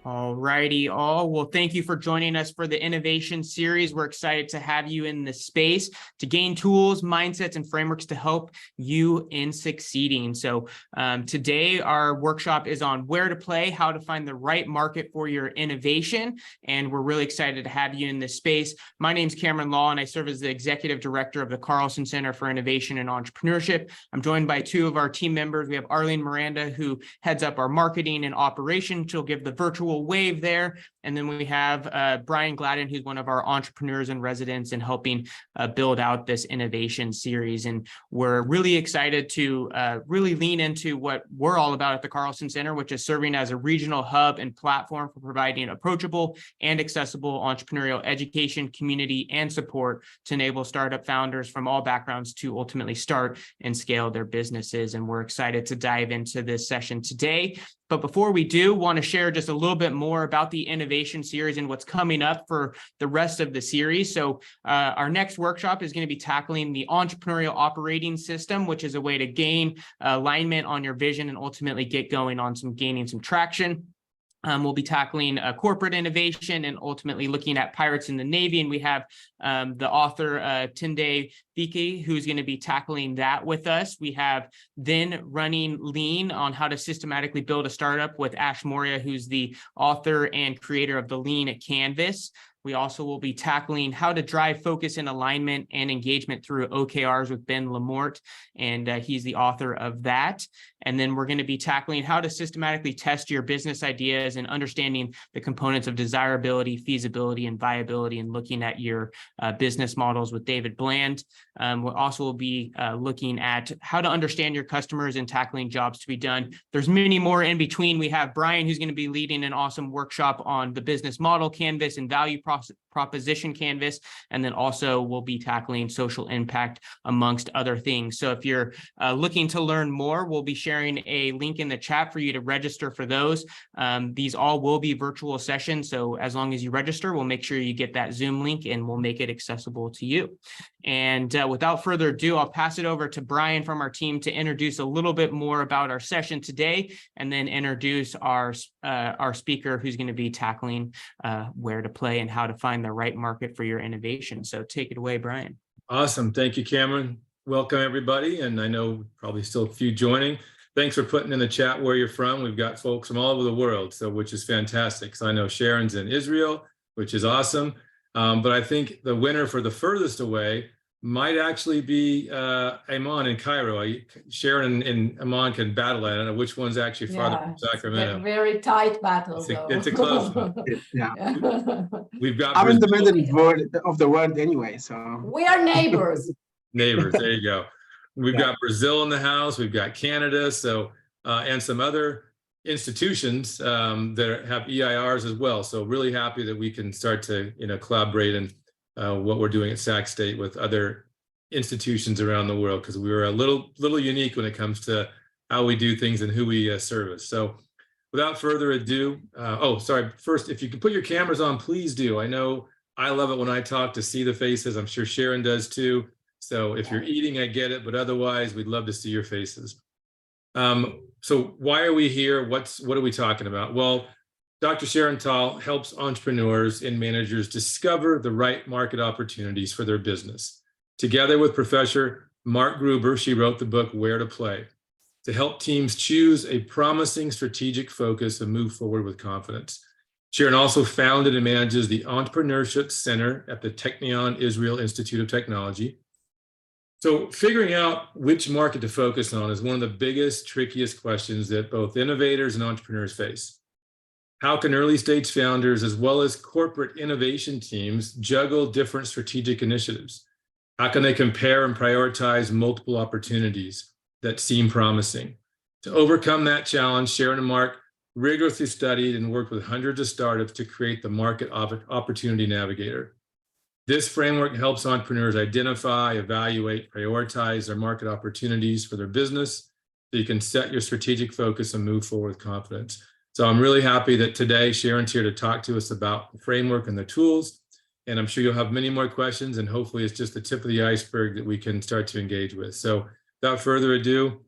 All righty, all. Well, thank you for joining us for the innovation series. We're excited to have you in this space to gain tools, mindsets, and frameworks to help you in succeeding. So today our workshop is on where to play, how to find the right market for your innovation. And we're really excited to have you in this space. My name is Cameron Law, and I serve as the Executive Director of the Carlson Center for Innovation and Entrepreneurship. I'm joined by two of our team members. We have Arlene Miranda, who heads up our marketing and operations. She'll give the virtual wave there. And then we have Brian Gladden, who's one of our entrepreneurs in residence and helping build out this innovation series. And we're really excited to really lean into what we're all about at the Carlson Center, which is serving as a regional hub and platform for providing approachable and accessible entrepreneurial education, community, and support to enable startup founders from all backgrounds to ultimately start and scale their businesses. And we're excited to dive into this session today. But before we do, want to share just a little bit more about the innovation series and what's coming up for the rest of the series. So our next workshop is going to be tackling the entrepreneurial operating system, which is a way to gain alignment on your vision and ultimately get going on gaining some traction. We'll be tackling corporate innovation and ultimately looking at pirates in the Navy. And we have the author, Tunde Viki, who's going to be tackling that with us. We have then running lean on how to systematically build a startup with Ash Moria, who's the author and creator of the Lean at Canvas. We also will be tackling how to drive focus and alignment and engagement through OKRs with Ben Lamort, and he's the author of that. And then we're going to be tackling how to systematically test your business ideas and understanding the components of desirability, feasibility, and viability, and looking at your business models with David Bland. We'll also be looking at how to understand your customers and tackling jobs to be done. There's many more in between. We have Brian, who's going to be leading an awesome workshop on the business model canvas and value proposition canvas. And then also we'll be tackling social impact amongst other things. So if you're looking to learn more, we'll be sharing a link in the chat for you to register for those. These all will be virtual sessions. So as long as you register, we'll make sure you get that Zoom link and we'll make it accessible to you. And without further ado, I'll pass it over to Brian from our team to introduce a little bit more about our session today, and then introduce our speaker, who's going to be tackling where to play and how to find the right market for your innovation. So take it away, Brian. Awesome. Thank you, Cameron. Welcome, everybody. And I know probably still a few joining. Thanks for putting in the chat where you're from. We've got folks from all over the world, which is fantastic. So I know Sharon's in Israel, which is awesome. But I think the winner for the furthest away might actually be Amon in Cairo. Sharon and Amon can battle it. I don't know which one's actually farther from Sacramento. Very tight battle. It's a close one. Yeah. We've got I'm in the middle of the world anyway, so we are neighbors. Neighbors, there you go. We've got Brazil in the house. We've got Canada, and some other institutions that have EIRs as well. So really happy that we can start to collaborate in what we're doing at Sac State with other institutions around the world, because we were a little unique when it comes to how we do things and who we service. So without further ado, first, if you can put your cameras on, please do. I know I love it when I talk to see the faces. I'm sure Sharon does too. So if you're eating, I get it, but otherwise we'd love to see your faces. So why are we here? What are we talking about? Well, Dr. Sharon Tall helps entrepreneurs and managers discover the right market opportunities for their business. Together with Professor Mark Gruber, she wrote the book, Where to Play, to help teams choose a promising strategic focus and move forward with confidence. Sharon also founded and manages the Entrepreneurship Center at the Technion Israel Institute of Technology. So figuring out which market to focus on is one of the biggest, trickiest questions that both innovators and entrepreneurs face. How can early stage founders, as well as corporate innovation teams, juggle different strategic initiatives? How can they compare and prioritize multiple opportunities that seem promising? To overcome that challenge, Sharon and Mark rigorously studied and worked with hundreds of startups to create the Market Opportunity Navigator. This framework helps entrepreneurs identify, evaluate, prioritize their market opportunities for their business, so you can set your strategic focus and move forward with confidence. So I'm really happy that today Sharon's here to talk to us about the framework and the tools. And I'm sure you'll have many more questions, and hopefully it's just the tip of the iceberg that we can start to engage with. So without further ado,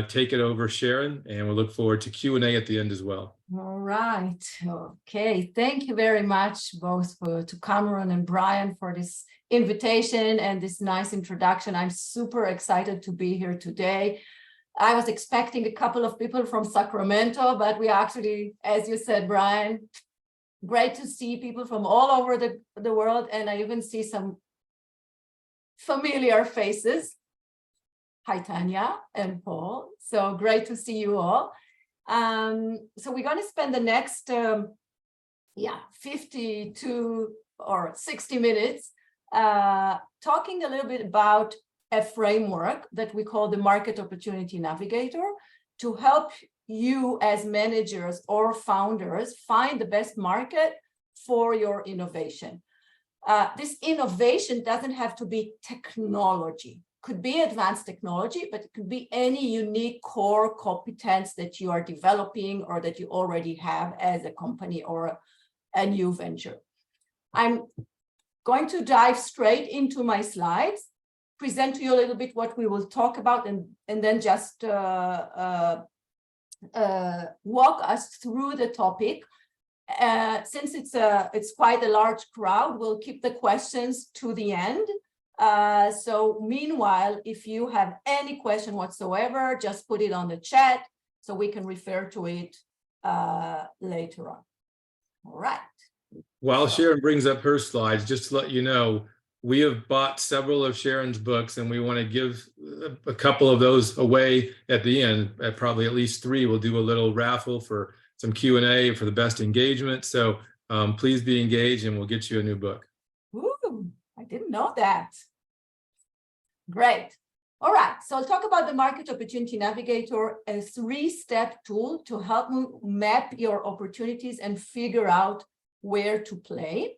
take it over, Sharon, and we'll look forward to Q&A at the end as well. All right. Okay. Thank you very much, both to Cameron and Brian, for this invitation and this nice introduction. I'm super excited to be here today. I was expecting a couple of people from Sacramento, but we actually, as you said, Brian, great to see people from all over the world. And I even see some familiar faces. Hi, Tanya and Paul. So great to see you all. So we're going to spend the next 52 or 60 minutes talking a little bit about a framework that we call the Market Opportunity Navigator to help you as managers or founders find the best market for your innovation. This innovation doesn't have to be technology. Could be advanced technology, but it could be any unique core competence that you are developing or that you already have as a company or a new venture. I'm going to dive straight into my slides, present to you a little bit what we will talk about, and then just walk us through the topic. Since it's quite a large crowd, we'll keep the questions to the end. So meanwhile, if you have any question whatsoever, just put it on the chat so we can refer to it later on. All right. While Sharon brings up her slides, just to let you know, we have bought several of Sharon's books and we want to give a couple of those away at the end, probably at least 3. We'll do a little raffle for some Q&A for the best engagement. So please be engaged and we'll get you a new book. Ooh, I didn't know that. Great. All right, so I'll talk about the Market Opportunity Navigator, a 3-step tool to help you map your opportunities and figure out where to play.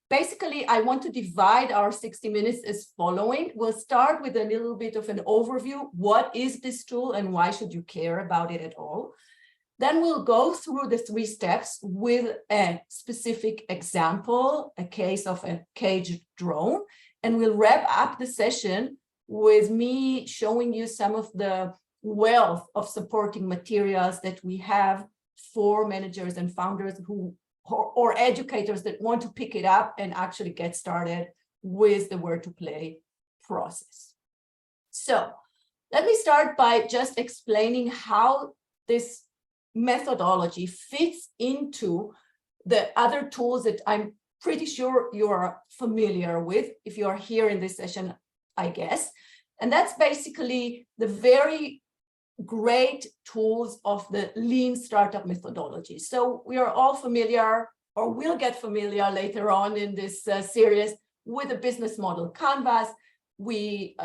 Basically, I want to divide our 60 minutes as following. We'll start with a little bit of an overview. What is this tool and why should you care about it at all? Then we'll go through the 3 steps with a specific example, a case of a caged drone, and we'll wrap up the session with me showing you some of the wealth of supporting materials that we have for managers and founders who or educators that want to pick it up and actually get started with the where to play process. So let me start by just explaining how this methodology fits into the other tools that I'm pretty sure you're familiar with if you're here in this session, I guess. And that's basically the very great tools of the lean startup methodology. So we are all familiar, or will get familiar later on in this series, with the business model canvas. We,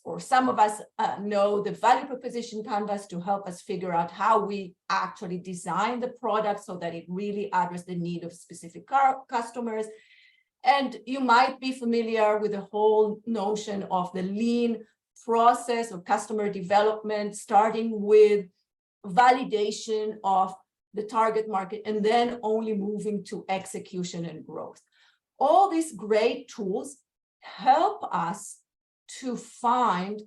or some of us know the value proposition canvas to help us figure out how we actually design the product so that it really addresses the need of specific customers. And you might be familiar with the whole notion of the lean process of customer development, starting with validation of the target market and then only moving to execution and growth. All these great tools help us to find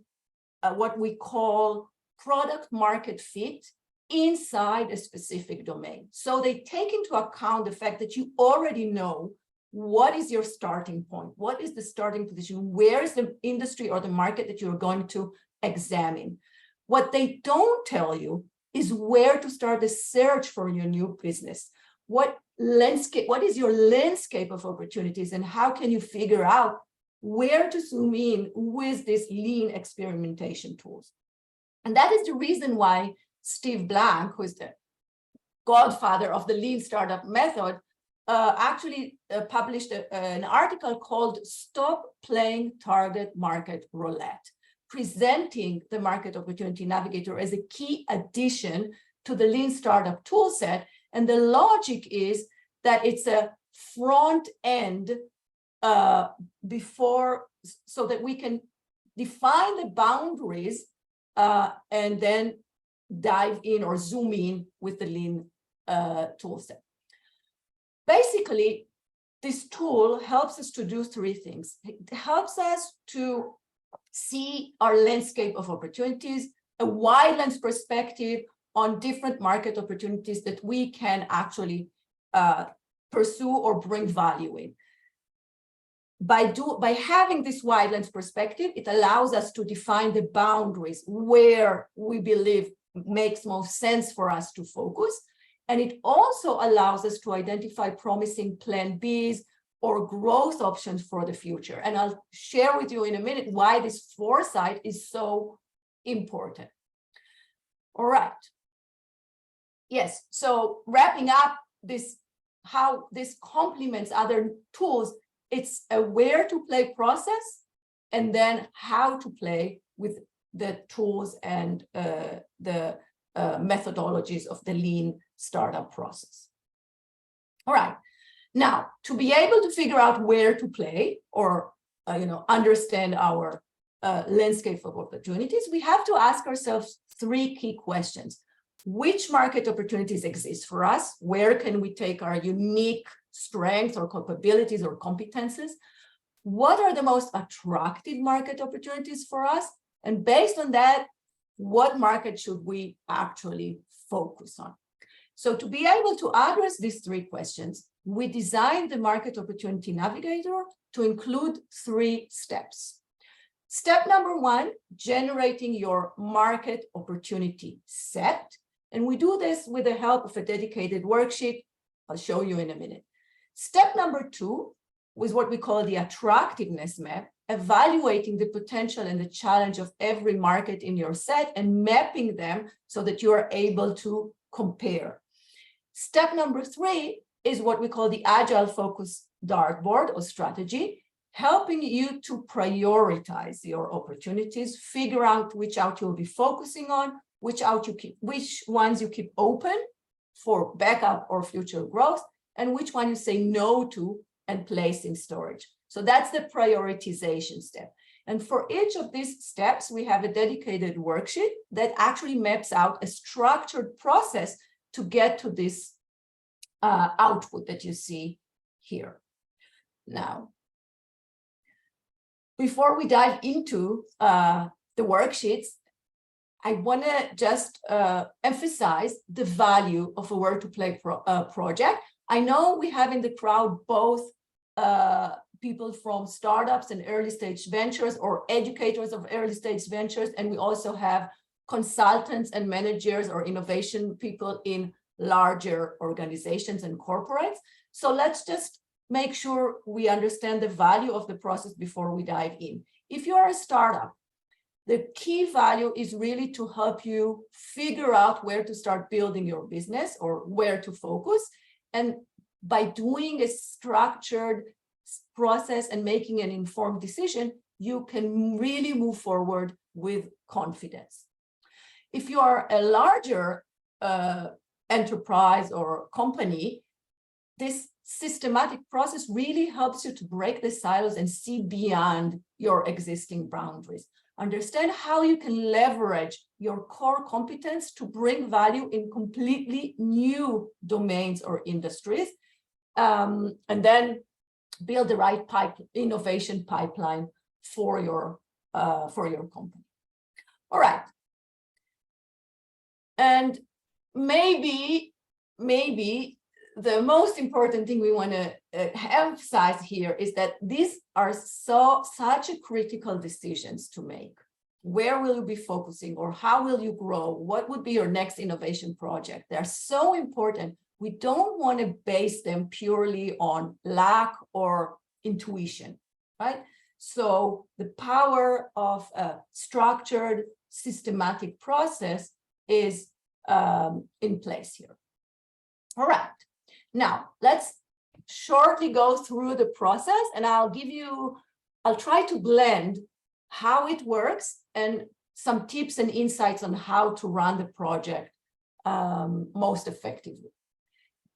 what we call product market fit inside a specific domain. So they take into account the fact that you already know what is your starting point, what is the starting position, where is the industry or the market that you're going to examine. What they don't tell you is where to start the search for your new business. What is your landscape of opportunities, and how can you figure out where to zoom in with these lean experimentation tools? And that is the reason why Steve Blank, who is the godfather of the lean startup method, actually published an article called Stop Playing Target Market Roulette, presenting the Market Opportunity Navigator as a key addition to the lean startup toolset. And the logic is that it's a front end before, so that we can define the boundaries and then dive in or zoom in with the lean toolset. Basically, this tool helps us to do 3 things. It helps us to see our landscape of opportunities, a wide lens perspective on different market opportunities that we can actually pursue or bring value in. By having this wide lens perspective, it allows us to define the boundaries where we believe makes most sense for us to focus. And it also allows us to identify promising plan Bs or growth options for the future. And I'll share with you in a minute why this foresight is so important. All right. Yes, so wrapping up this, how this complements other tools, it's a where to play process, and then how to play with the tools and the methodologies of the lean startup process. All right. Now, to be able to figure out where to play or understand our landscape of opportunities, we have to ask ourselves 3 key questions. Which market opportunities exist for us? Where can we take our unique strengths or capabilities or competences? What are the most attractive market opportunities for us? And based on that, what market should we actually focus on? So to be able to address these 3 questions, we designed the Market Opportunity Navigator to include 3 steps. Step number 1, generating your market opportunity set. And we do this with the help of a dedicated worksheet. I'll show you in a minute. Step number 2 was what we call the attractiveness map, evaluating the potential and the challenge of every market in your set and mapping them so that you are able to compare. Step number 3 is what we call the agile focus dartboard or strategy, helping you to prioritize your opportunities, figure out which you'll be focusing on, which ones you keep open for backup or future growth, and which one you say no to and place in storage. So that's the prioritization step. And for each of these steps, we have a dedicated worksheet that actually maps out a structured process to get to this output that you see here. Now, before we dive into the worksheets, I want to just emphasize the value of a Where to Play project. I know we have in the crowd both people from startups and early stage ventures or educators of early stage ventures, and we also have consultants and managers or innovation people in larger organizations and corporates. So let's just make sure we understand the value of the process before we dive in. If you are a startup, the key value is really to help you figure out where to start building your business or where to focus. And by doing a structured process and making an informed decision, you can really move forward with confidence. If you are a larger enterprise or company, this systematic process really helps you to break the silos and see beyond your existing boundaries. Understand how you can leverage your core competence to bring value in completely new domains or industries, and then build the right innovation pipeline for your company. All right. And maybe the most important thing we want to emphasize here is that these are such a critical decisions to make. Where will you be focusing, or how will you grow? What would be your next innovation project? They're so important. We don't want to base them purely on luck or intuition, right? So the power of a structured, systematic process is in place here. All right. Now, let's shortly go through the process, and I'll try to blend how it works and some tips and insights on how to run the project most effectively.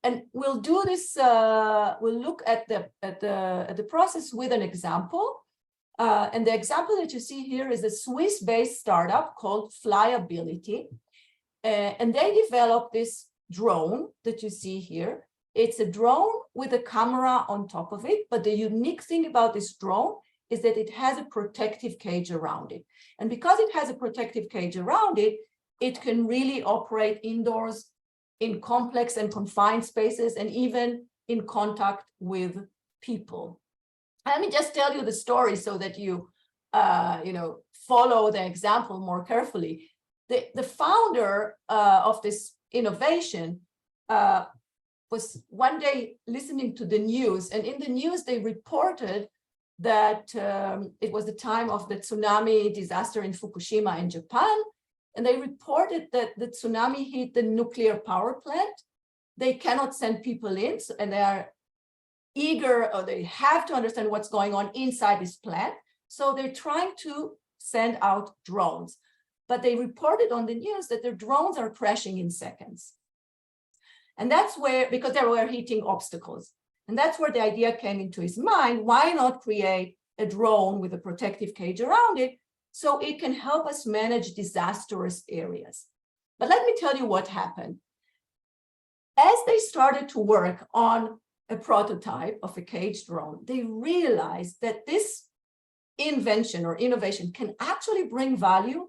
And we'll do this, we'll look at the process with an example. And the example that you see here is a Swiss-based startup called Flyability. And they developed this drone that you see here. It's a drone with a camera on top of it, but the unique thing about this drone is that it has a protective cage around it. And because it has a protective cage around it, it can really operate indoors in complex and confined spaces and even in contact with people. Let me just tell you the story so that you, follow the example more carefully. The founder of this innovation was one day listening to the news, and in the news they reported that it was the time of the tsunami disaster in Fukushima in Japan, and they reported that the tsunami hit the nuclear power plant. They cannot send people in, and they are eager, or they have to understand what's going on inside this plant. So they're trying to send out drones. But they reported on the news that their drones are crashing in seconds. And that's where, because they were hitting obstacles. And that's where the idea came into his mind, why not create a drone with a protective cage around it so it can help us manage disastrous areas. But let me tell you what happened. As they started to work on a prototype of a cage drone, they realized that this invention or innovation can actually bring value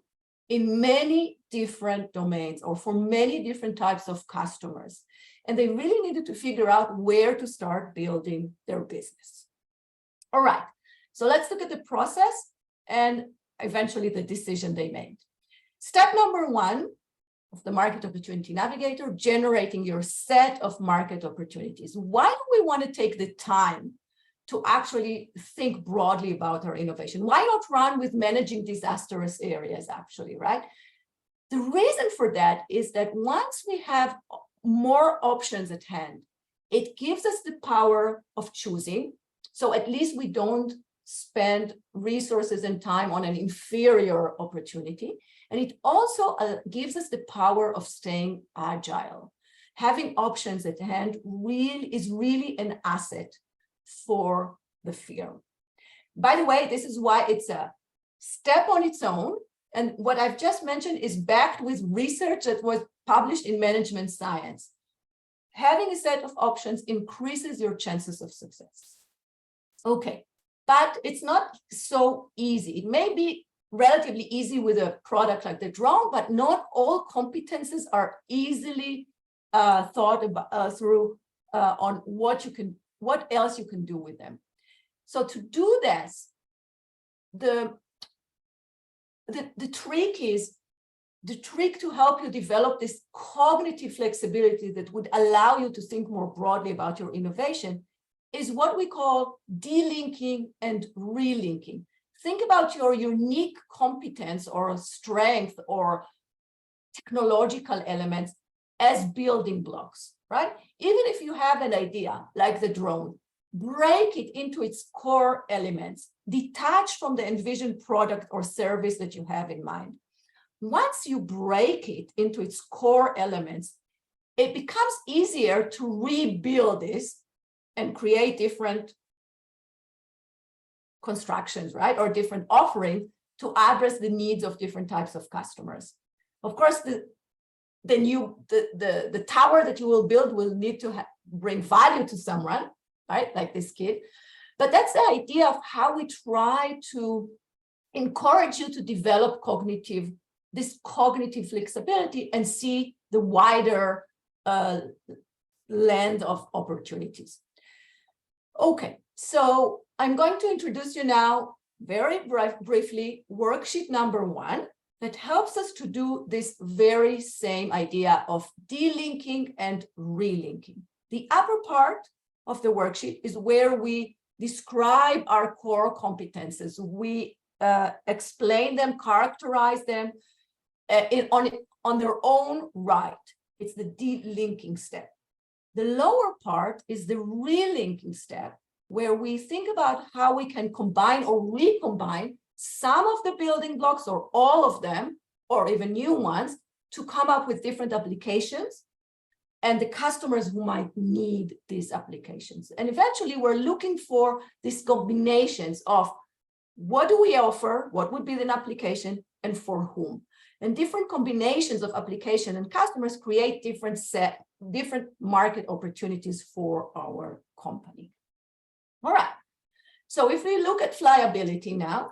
in many different domains or for many different types of customers. And they really needed to figure out where to start building their business. All right, so let's look at the process and eventually the decision they made. Step number one of the Market Opportunity Navigator, generating your set of market opportunities. Why do we want to take the time to actually think broadly about our innovation? Why not run with managing disastrous areas, actually, right? The reason for that is that once we have more options at hand, it gives us the power of choosing. So at least we don't spend resources and time on an inferior opportunity. And it also gives us the power of staying agile. Having options at hand is really an asset for the firm. By the way, this is why it's a step on its own. And what I've just mentioned is backed with research that was published in Management Science. Having a set of options increases your chances of success. Okay, but it's not so easy. It may be relatively easy with a product like the drone, but not all competences are easily thought about through on what else you can do with them. So to do this, the trick to help you develop this cognitive flexibility that would allow you to think more broadly about your innovation is what we call delinking and relinking. Think about your unique competence or strength or technological elements as building blocks, right? Even if you have an idea like the drone, break it into its core elements, detach from the envisioned product or service that you have in mind. Once you break it into its core elements, it becomes easier to rebuild this and create different constructions, right? Or different offerings to address the needs of different types of customers. Of course, the tower that you will build will need to bring value to someone, right? Like this kid. But that's the idea of how we try to encourage you to develop this cognitive flexibility and see the wider land of opportunities. Okay, so I'm going to introduce you now very briefly worksheet number 1 that helps us to do this very same idea of delinking and relinking. The upper part of the worksheet is where we describe our core competences. We explain them, characterize them on their own right. It's the delinking step. The lower part is the relinking step, where we think about how we can combine or recombine some of the building blocks or all of them, or even new ones, to come up with different applications and the customers who might need these applications. And eventually we're looking for these combinations of what do we offer, what would be an application, and for whom. And different combinations of application and customers create different market opportunities for our company. All right, so if we look at flyability now,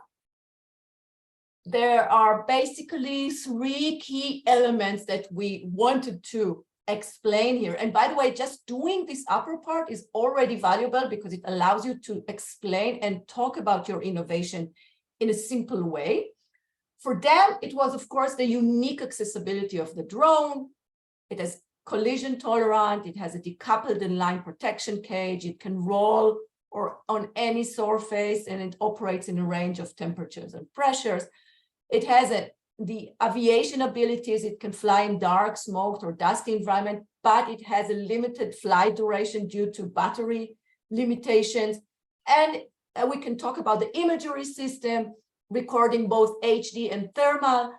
there are basically 3 key elements that we wanted to explain here. And by the way, just doing this upper part is already valuable because it allows you to explain and talk about your innovation in a simple way. For them, it was, of course, the unique accessibility of the drone. It has collision tolerant, it has a decoupled and line protection cage, it can roll or on any surface, and it operates in a range of temperatures and pressures. It has the aviation abilities, it can fly in dark, smoked, or dusty environment, but it has a limited flight duration due to battery limitations. And we can talk about the imagery system, recording both HD and thermal,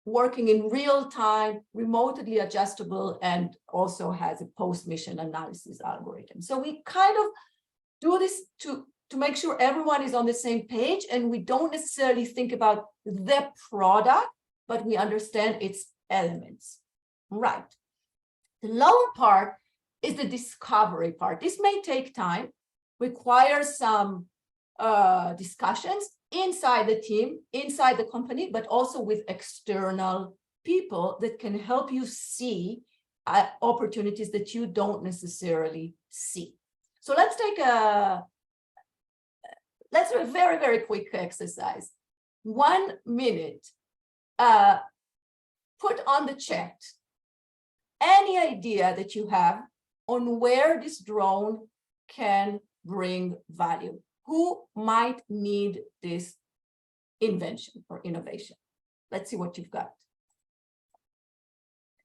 working in real time, remotely adjustable, and also has a post-mission analysis algorithm. So we kind of do this to make sure everyone is on the same page, and we don't necessarily think about the product, but we understand its elements. Right. The lower part is the discovery part. This may take time, requires some discussions inside the team, inside the company, but also with external people that can help you see opportunities that you don't necessarily see. So let's take do a very, very quick exercise. 1 minute, put on the chat any idea that you have on where this drone can bring value. Who might need this invention or innovation? Let's see what you've got.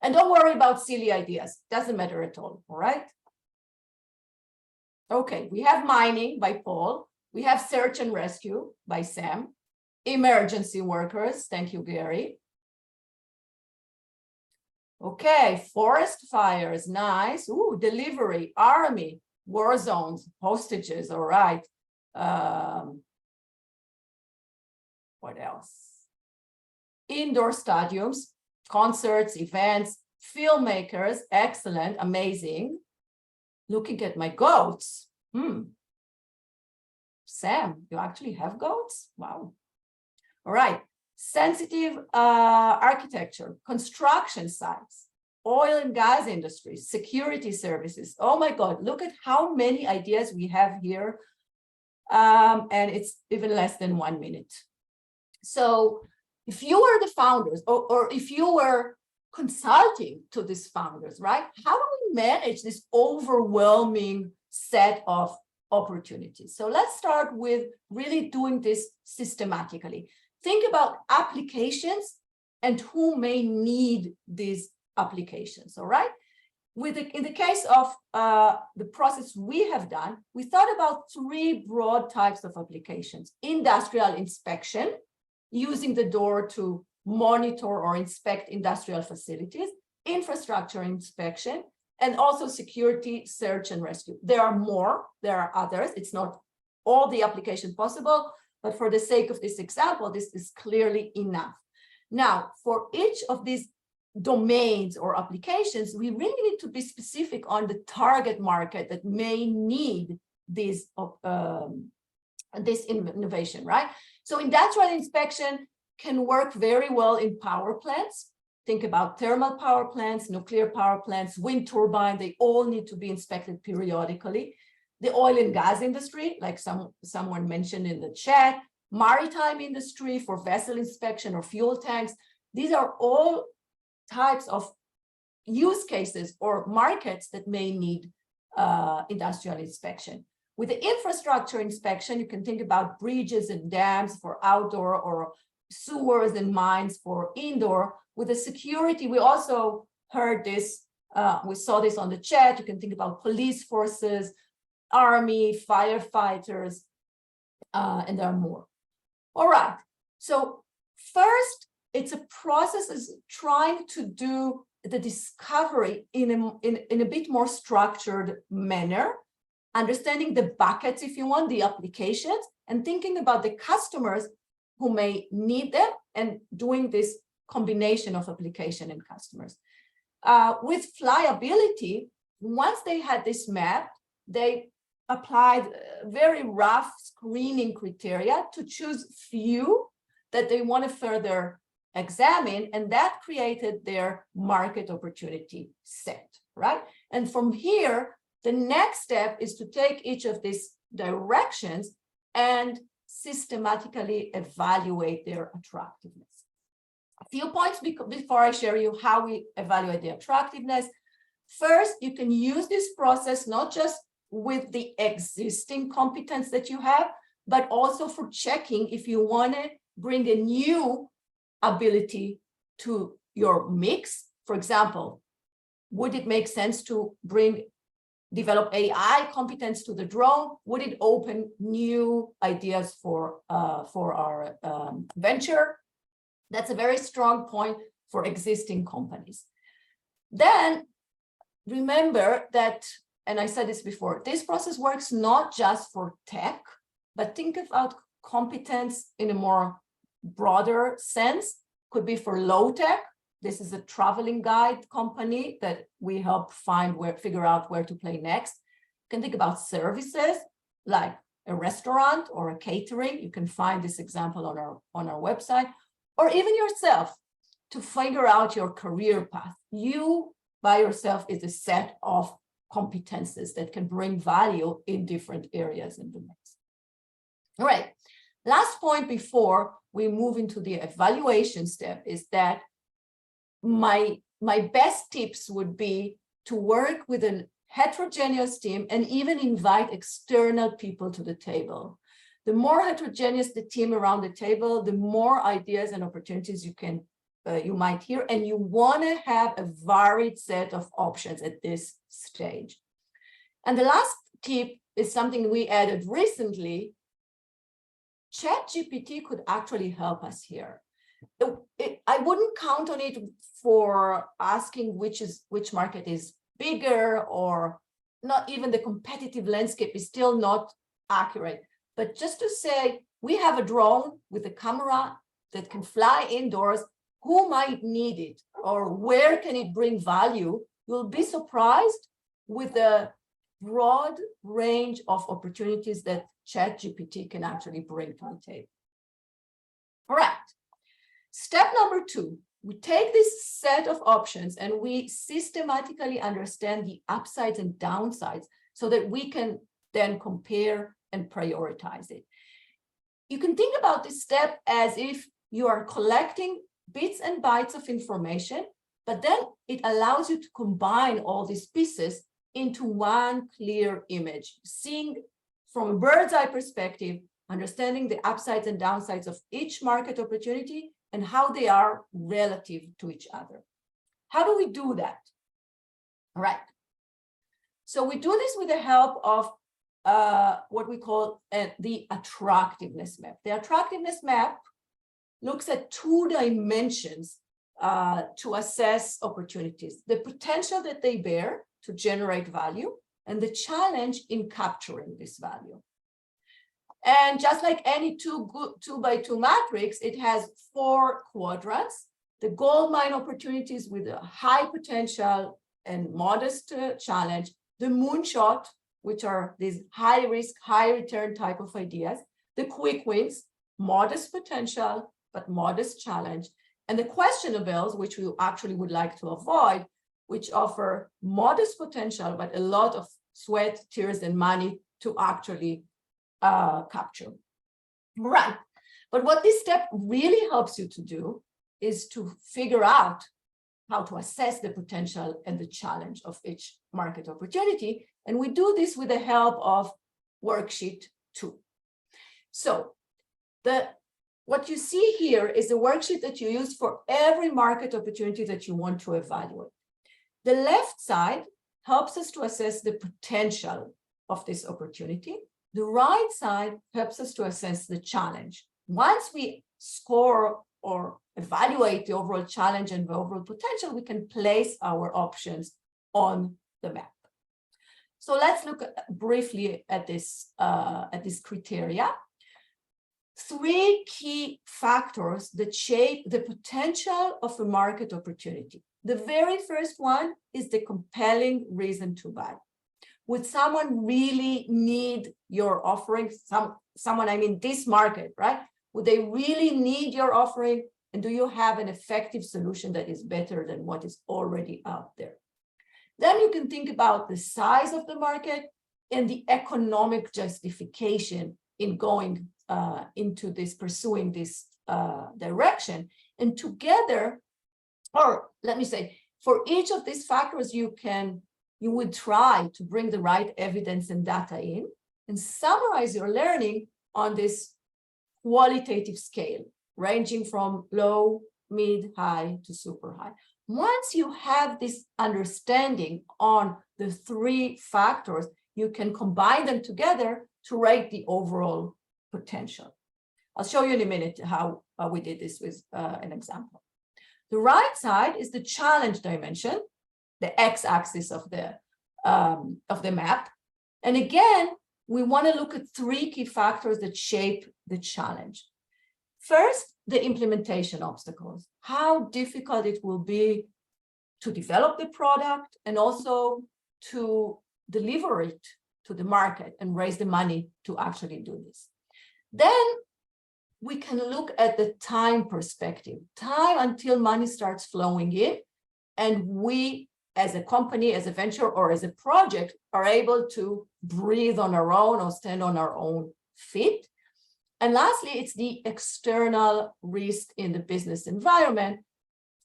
And don't worry about silly ideas. Doesn't matter at all right? Okay, we have mining by Paul. We have search and rescue by Sam. Emergency workers, thank you, Gary. Okay, forest fires, nice. Ooh, delivery, army, war zones, hostages, all right. What else? Indoor stadiums, concerts, events, filmmakers, excellent, amazing. Looking at my goats. Sam, you actually have goats? Wow. All right. Sensitive architecture, construction sites, oil and gas industry, security services. Oh my God, look at how many ideas we have here. And it's even less than 1 minute. So if you were the founders, or if you were consulting to these founders, right? How do we manage this overwhelming set of opportunities? So let's start with really doing this systematically. Think about applications and who may need these applications, all right? In the case of the process we have done, we thought about 3 broad types of applications. Industrial inspection, using the door to monitor or inspect industrial facilities, infrastructure inspection, and also security, search and rescue. There are more, there are others. It's not all the application possible, but for the sake of this example, this is clearly enough. Now, for each of these domains or applications, we really need to be specific on the target market that may need this innovation, right? So industrial inspection can work very well in power plants. Think about thermal power plants, nuclear power plants, wind turbine, they all need to be inspected periodically. The oil and gas industry, like someone mentioned in the chat, maritime industry for vessel inspection or fuel tanks. These are all types of use cases or markets that may need industrial inspection. With the infrastructure inspection, you can think about bridges and dams for outdoor, or sewers and mines for indoor. With the security, we also heard this, we saw this on the chat. You can think about police forces, army, firefighters, and there are more. All right, so first, it's a process is trying to do the discovery in a bit more structured manner, understanding the buckets, if you want, the applications, and thinking about the customers who may need them, and doing this combination of application and customers. With flyability, once they had this map, they applied very rough screening criteria to choose few that they want to further examine, and that created their market opportunity set, right? And from here, the next step is to take each of these directions and systematically evaluate their attractiveness. A few points before I share you how we evaluate the attractiveness. First, you can use this process not just with the existing competence that you have, but also for checking if you want to bring a new ability to your mix. For example, would it make sense to develop AI competence to the drone? Would it open new ideas for our venture? That's a very strong point for existing companies. Then remember that, and I said this before, this process works not just for tech, but think about competence in a more broader sense. Could be for low tech. This is a traveling guide company that we help figure out where to play next. You can think about services like a restaurant or a catering. You can find this example on our website, or even yourself to figure out your career path. You by yourself is a set of competences that can bring value in different areas in the mix. All right. Last point before we move into the evaluation step is that my best tips would be to work with a heterogeneous team and even invite external people to the table. The more heterogeneous the team around the table, the more ideas and opportunities you might hear, and you want to have a varied set of options at this stage. And the last tip is something we added recently. ChatGPT could actually help us here. I wouldn't count on it for asking which market is bigger, or not even the competitive landscape is still not accurate. But just to say, we have a drone with a camera that can fly indoors. Who might need it, or where can it bring value? You'll be surprised with the broad range of opportunities that ChatGPT can actually bring to the table. All right. Step number 2, we take this set of options and we systematically understand the upsides and downsides so that we can then compare and prioritize it. You can think about this step as if you are collecting bits and bytes of information, but then it allows you to combine all these pieces into one clear image, seeing from a bird's eye perspective, understanding the upsides and downsides of each market opportunity and how they are relative to each other. How do we do that? All right. So we do this with the help of what we call the attractiveness map. The attractiveness map looks at 2 dimensions to assess opportunities: the potential that they bear to generate value and the challenge in capturing this value. And just like any 2x2 matrix, it has 4 quadrants: the gold mine opportunities with a high potential and modest challenge, the moonshot, which are these high risk, high return type of ideas, the quick wins, modest potential, but modest challenge, and the questionables, which we actually would like to avoid, which offer modest potential, but a lot of sweat, tears, and money to actually capture. Right. But what this step really helps you to do is to figure out how to assess the potential and the challenge of each market opportunity. And we do this with the help of worksheet 2. So what you see here is a worksheet that you use for every market opportunity that you want to evaluate. The left side helps us to assess the potential of this opportunity. The right side helps us to assess the challenge. Once we score or evaluate the overall challenge and the overall potential, we can place our options on the map. So let's look briefly at this criteria. 3 key factors that shape the potential of a market opportunity. The very first one is the compelling reason to buy. Would someone really need your offering? Someone, I mean, this market, right? Would they really need your offering? And do you have an effective solution that is better than what is already out there? Then you can think about the size of the market and the economic justification in going into this, pursuing this direction. And together, or let me say, for each of these factors, you would try to bring the right evidence and data in and summarize your learning on this qualitative scale, ranging from low, mid, high to super high. Once you have this understanding on the three factors, you can combine them together to rate the overall potential. I'll show you in a minute how we did this with an example. The right side is the challenge dimension, the x-axis of the map. And again, we want to look at three key factors that shape the challenge. First, the implementation obstacles, how difficult it will be to develop the product and also to deliver it to the market and raise the money to actually do this. Then we can look at the time perspective, time until money starts flowing in, and we as a company, as a venture, or as a project are able to breathe on our own or stand on our own feet. And lastly, it's the external risk in the business environment,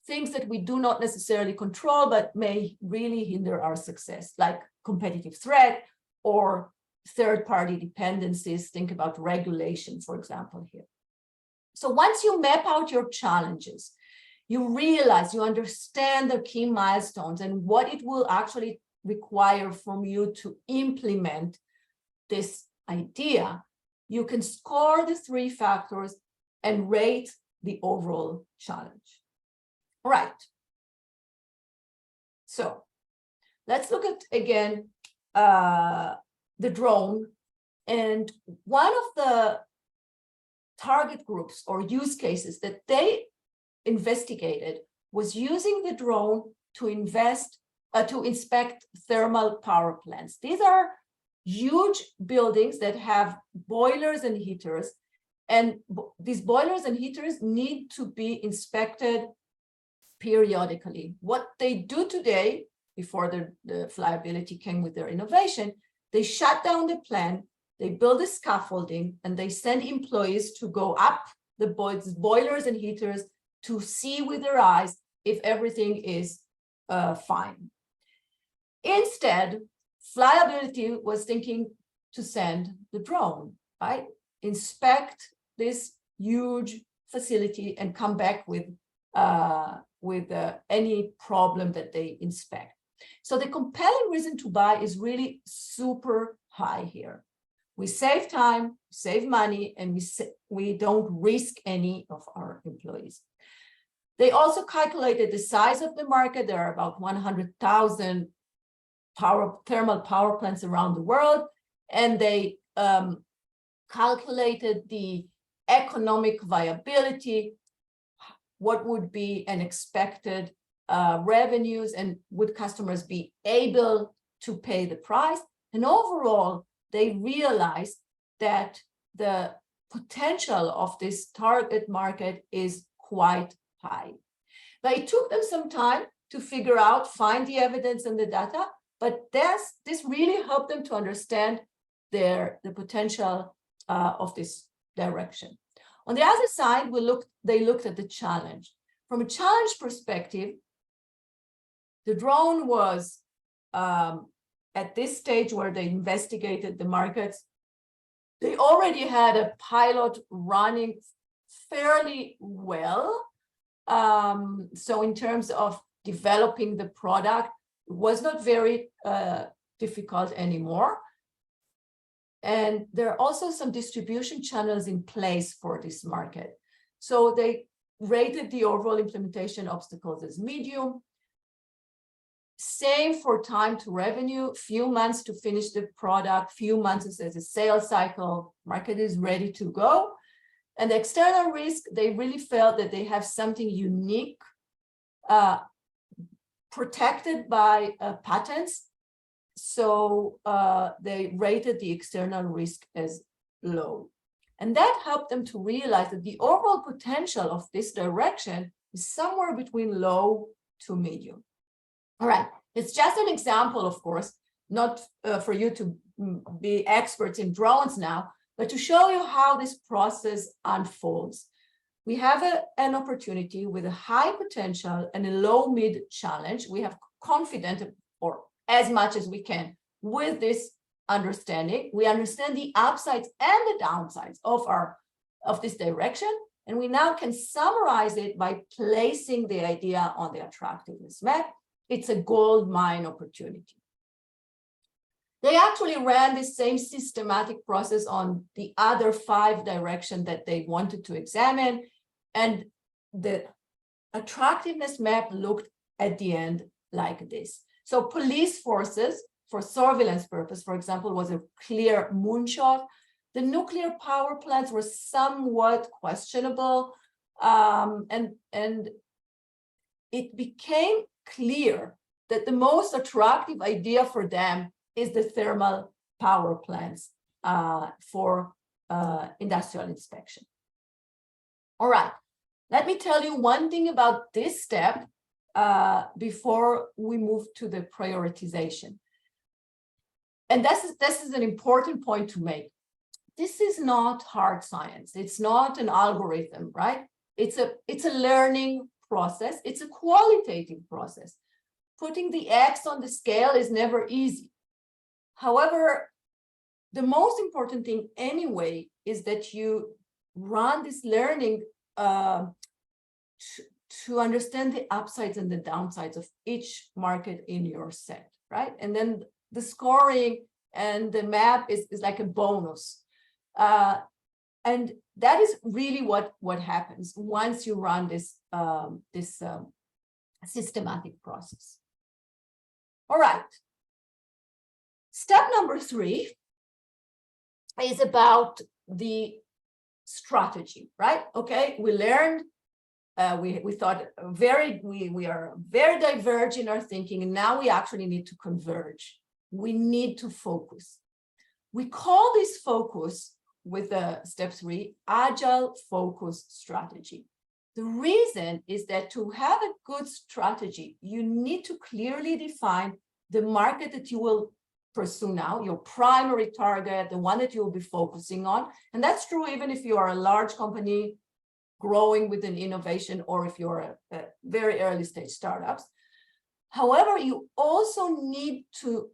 things that we do not necessarily control, but may really hinder our success, like competitive threat or third-party dependencies. Think about regulation, for example, here. So once you map out your challenges, you realize, you understand the key milestones and what it will actually require from you to implement this idea, you can score the three factors and rate the overall challenge. All right. So let's look at, again, the drone. And one of the target groups or use cases that they investigated was using the drone to inspect thermal power plants. These are huge buildings that have boilers and heaters, and these boilers and heaters need to be inspected periodically. What they do today, before the Flyability came with their innovation, they shut down the plant, they build a scaffolding, and they send employees to go up the boilers and heaters to see with their eyes if everything is fine. Instead, Flyability was thinking to send the drone, right? Inspect this huge facility and come back with any problem that they inspect. So the compelling reason to buy is really super high here. We save time, save money, and we don't risk any of our employees. They also calculated the size of the market. There are about 100,000 thermal power plants around the world, and they calculated the economic viability, what would be an expected revenues, and would customers be able to pay the price. And overall, they realized that the potential of this target market is quite high. Now, it took them some time to figure out, find the evidence and the data, but this really helped them to understand the potential of this direction. On the other side, they looked at the challenge. From a challenge perspective, the drone was at this stage where they investigated the markets, they already had a pilot running fairly well. So in terms of developing the product, it was not very difficult anymore. And there are also some distribution channels in place for this market. So they rated the overall implementation obstacles as medium. Same for time to revenue, few months to finish the product, few months as a sales cycle, market is ready to go. And the external risk, they really felt that they have something unique, protected by patents. So they rated the external risk as low. And that helped them to realize that the overall potential of this direction is somewhere between low to medium. All right, it's just an example, of course, not for you to be experts in drones now, but to show you how this process unfolds. We have an opportunity with a high potential and a low mid challenge. We have confident, or as much as we can, with this understanding. We understand the upsides and the downsides of this direction, and we now can summarize it by placing the idea on the attractiveness map. It's a gold mine opportunity. They actually ran the same systematic process on the other 5 directions that they wanted to examine, and the attractiveness map looked at the end like this. So police forces, for surveillance purpose, for example, was a clear moonshot. The nuclear power plants were somewhat questionable, and it became clear that the most attractive idea for them is the thermal power plants for industrial inspection. All right, let me tell you one thing about this step before we move to the prioritization. And this is an important point to make. This is not hard science. It's not an algorithm, right? It's a learning process. It's a qualitative process. Putting the X on the scale is never easy. However, the most important thing anyway is that you run this learning to understand the upsides and the downsides of each market in your set, right? And then the scoring and the map is like a bonus. And that is really what happens once you run this systematic process. All right. Step number 3 is about the strategy, right? Okay, we learned, we thought we are very divergent in our thinking, and now we actually need to converge. We need to focus. We call this focus with step 3, agile focus strategy. The reason is that to have a good strategy, you need to clearly define the market that you will pursue now, your primary target, the one that you will be focusing on. And that's true even if you are a large company growing with an innovation, or if you're a very early stage startups. However, you also need to,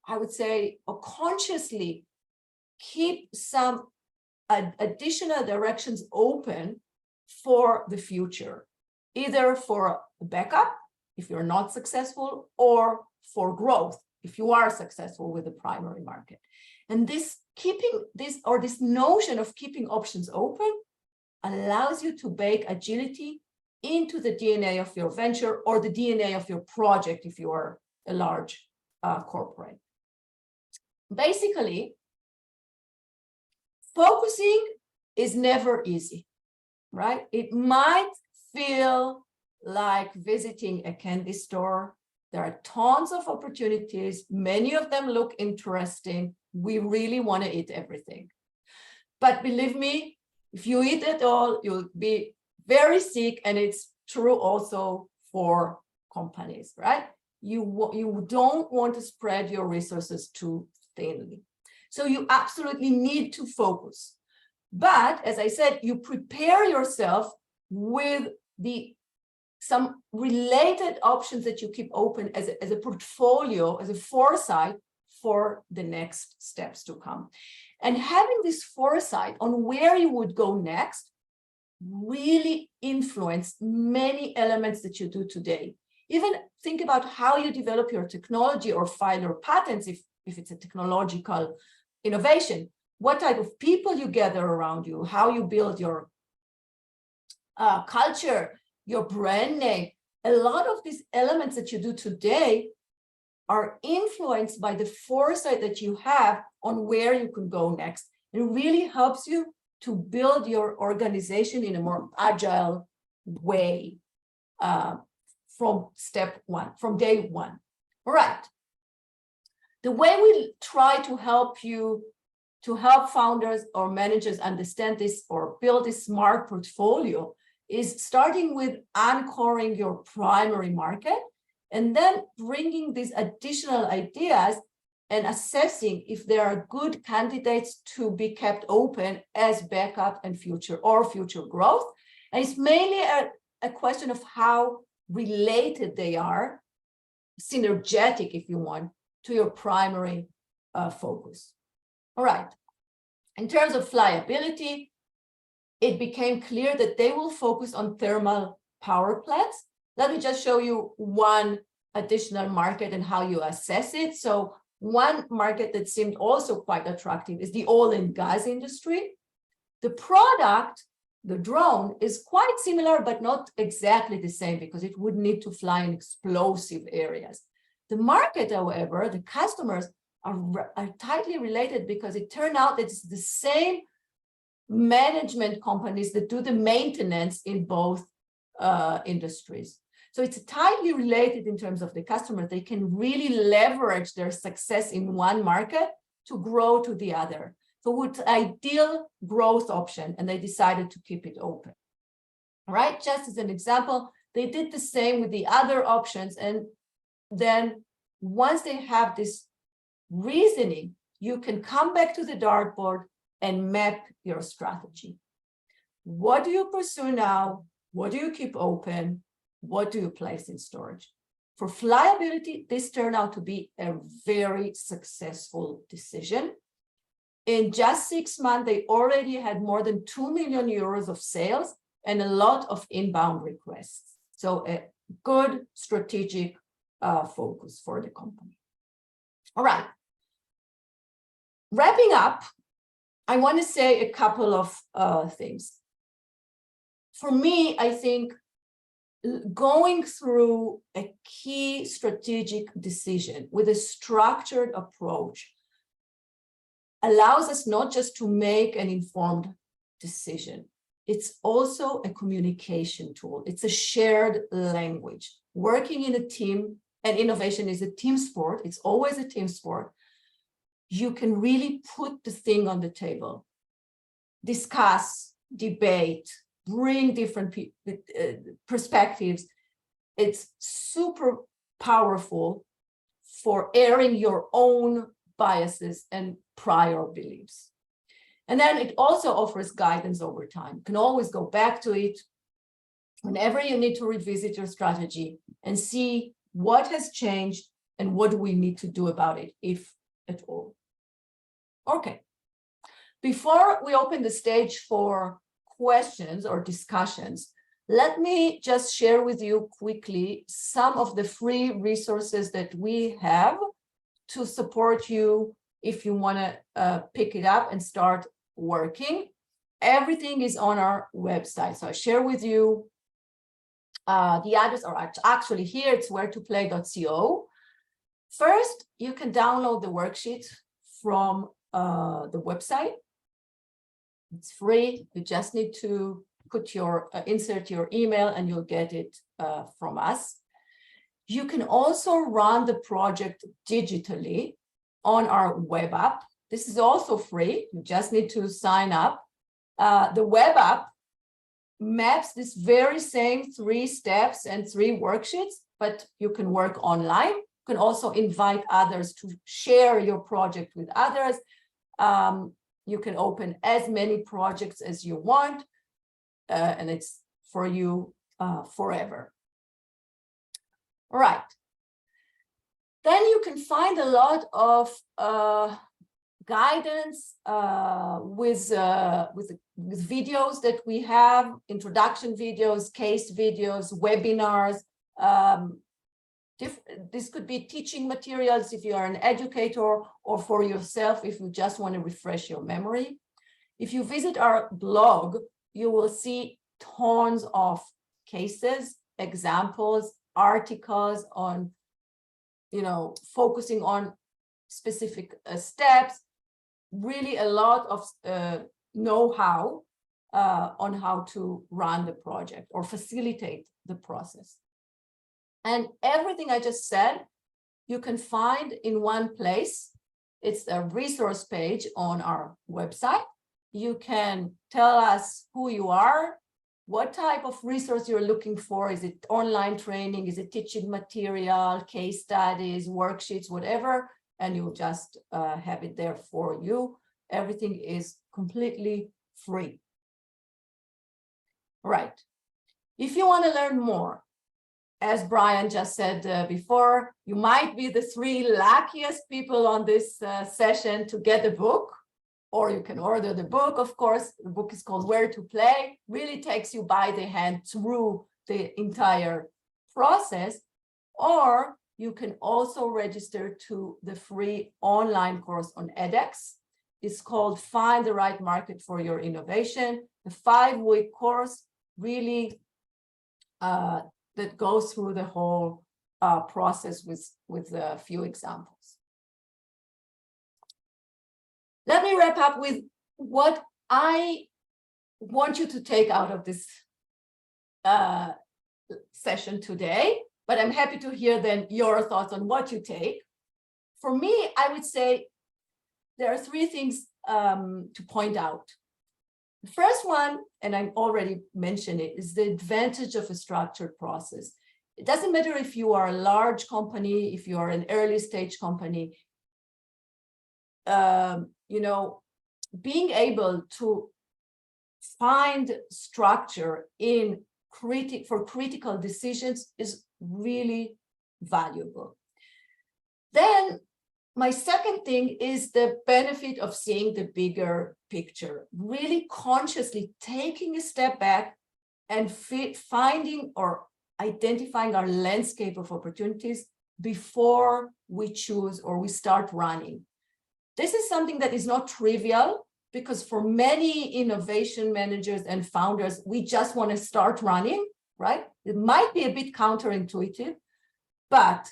I would say, consciously keep some additional directions open for the future, either for backup if you're not successful, or for growth if you are successful with the primary market. And this notion of keeping options open allows you to bake agility into the DNA of your venture, or the DNA of your project if you are a large corporate. Basically, focusing is never easy, right? It might feel like visiting a candy store. There are tons of opportunities. Many of them look interesting. We really want to eat everything. But believe me, if you eat it all, you'll be very sick. And it's true also for companies, right? You don't want to spread your resources too thinly. So you absolutely need to focus. But as I said, you prepare yourself with some related options that you keep open as a portfolio, as a foresight for the next steps to come. And having this foresight on where you would go next really influence many elements that you do today. Even think about how you develop your technology or file your patents if it's a technological innovation. What type of people you gather around you, how you build your culture, your brand name. A lot of these elements that you do today are influenced by the foresight that you have on where you can go next. It really helps you to build your organization in a more agile way from day one. All right. The way we try to help you to help founders or managers understand this or build a smart portfolio is starting with anchoring your primary market and then bringing these additional ideas and assessing if there are good candidates to be kept open as backup and future growth. And it's mainly a question of how related they are, synergetic, if you want, to your primary focus. All right. In terms of flyability, it became clear that they will focus on thermal power plants. Let me just show you one additional market and how you assess it. So one market that seemed also quite attractive is the oil and gas industry. The product, the drone, is quite similar, but not exactly the same because it would need to fly in explosive areas. The market, however, the customers are tightly related because it turned out that it's the same management companies that do the maintenance in both industries. So it's tightly related in terms of the customer. They can really leverage their success in one market to grow to the other. So it's ideal growth option, and they decided to keep it open. All right, just as an example, they did the same with the other options. And then once they have this reasoning, you can come back to the dartboard and map your strategy. What do you pursue now? What do you keep open? What do you place in storage? For flyability, this turned out to be a very successful decision. In just 6 months, they already had more than 2 million euros of sales and a lot of inbound requests. So a good strategic focus for the company. All right. Wrapping up, I want to say a couple of things. For me, I think going through a key strategic decision with a structured approach allows us not just to make an informed decision. It's also a communication tool. It's a shared language. Working in a team, and innovation is a team sport. It's always a team sport. You can really put the thing on the table, discuss, debate, bring different perspectives. It's super powerful for airing your own biases and prior beliefs. And then it also offers guidance over time. You can always go back to it whenever you need to revisit your strategy and see what has changed and what do we need to do about it, if at all. Okay. Before we open the stage for questions or discussions, let me just share with you quickly some of the free resources that we have to support you if you want to pick it up and start working. Everything is on our website. So I share with you the address, or actually here it's wheretoplay.co. First, you can download the worksheet from the website. It's free. You just need to put insert your email and you'll get it from us. You can also run the project digitally on our web app. This is also free. You just need to sign up. The web app maps this very same 3 steps and 3 worksheets, but you can work online. You can also invite others to share your project with others. You can open as many projects as you want, and it's for you forever. All right. Then you can find a lot of guidance with videos that we have, introduction videos, case videos, webinars. This could be teaching materials if you are an educator, or for yourself if you just want to refresh your memory. If you visit our blog, you will see tons of cases, examples, articles on, focusing on specific steps, really a lot of know-how on how to run the project or facilitate the process. And everything I just said, you can find in one place. It's a resource page on our website. You can tell us who you are, what type of resource you're looking for. Is it online training? Is it teaching material, case studies, worksheets, whatever? And you'll just have it there for you. Everything is completely free. Right. If you want to learn more, as Brian just said before, you might be the 3 luckiest people on this session to get the book, or you can order the book, of course. The book is called Where to Play, really takes you by the hand through the entire process. Or you can also register to the free online course on edX. It's called Find the Right Market for Your Innovation, a 5-week course, really that goes through the whole process with a few examples. Let me wrap up with what I want you to take out of this session today, but I'm happy to hear then your thoughts on what you take. For me, I would say there are 3 things to point out. The first one, and I already mentioned it, is the advantage of a structured process. It doesn't matter if you are a large company, if you are an early stage company, you know, being able to find structure in for critical decisions is really valuable. Then my second thing is the benefit of seeing the bigger picture, really consciously taking a step back and finding or identifying our landscape of opportunities before we choose or we start running. This is something that is not trivial, because for many innovation managers and founders, we just want to start running, right? It might be a bit counterintuitive, but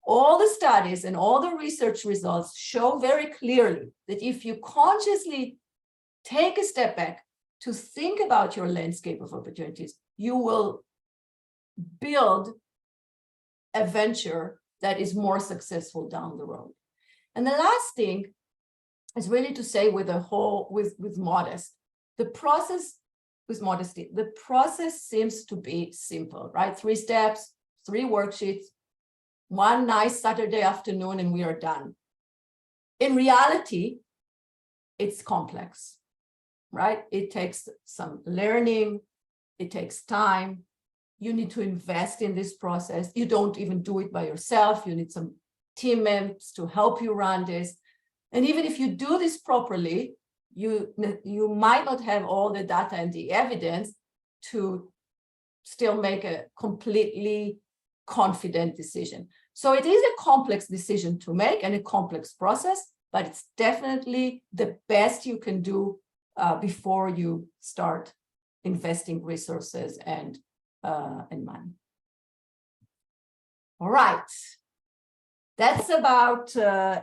all the studies and all the research results show very clearly that if you consciously take a step back to think about your landscape of opportunities, you will build a venture that is more successful down the road. And the last thing is really to say with modesty, the process seems to be simple, right? 3 steps, 3 worksheets, 1 nice Saturday afternoon, and we are done. In reality, it's complex, right? It takes some learning, it takes time. You need to invest in this process. You don't even do it by yourself. You need some team members to help you run this. And even if you do this properly, you might not have all the data and the evidence to still make a completely confident decision. So it is a complex decision to make and a complex process, but it's definitely the best you can do before you start investing resources and money. All right. That's about